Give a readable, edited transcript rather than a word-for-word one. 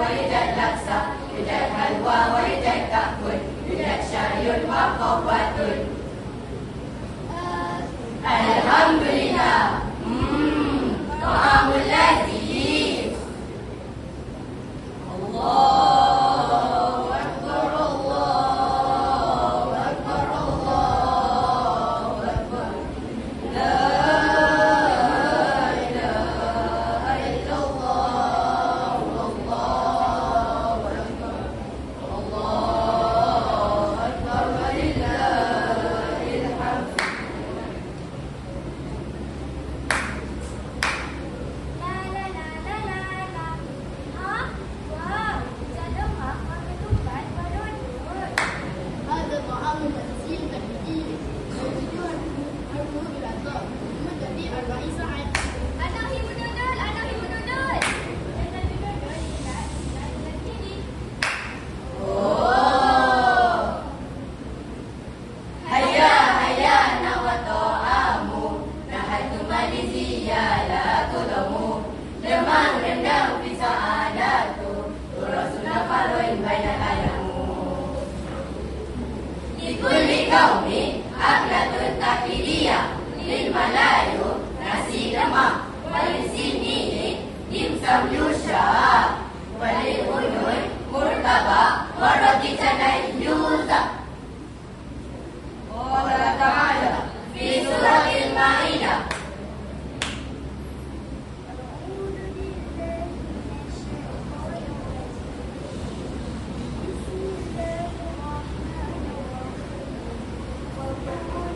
ويوجد لكسة، يوجد حلوى ويوجد كحك، يوجد شاي وقهوة. الحمد لله. طعام لذيذ. الله أكبر الله أكبر الله أكبر. لا إله إلا الله والله أكبر. الله أكبر ولله الحمد. هذا طعام تنزيل تحديدي موجود أرجو إلى الدار لمدة 40 ساعة. Anak ibu dudul, anak ibu dudul. Jangan dudul, tidak sini. Oh, هيا هيا نوى طعام نحن ماليزيا لا تلوموا لمن rendang في سعادته تراث نفر بين الألم لكل قوم أكلة تقليدية للملايو nasi lemak وللسنين dimsum يشرب وللأذن مرتبى ورقي canai يوزع. قال تعالى في سورة المائدة Bismillahirrahmanirrahim.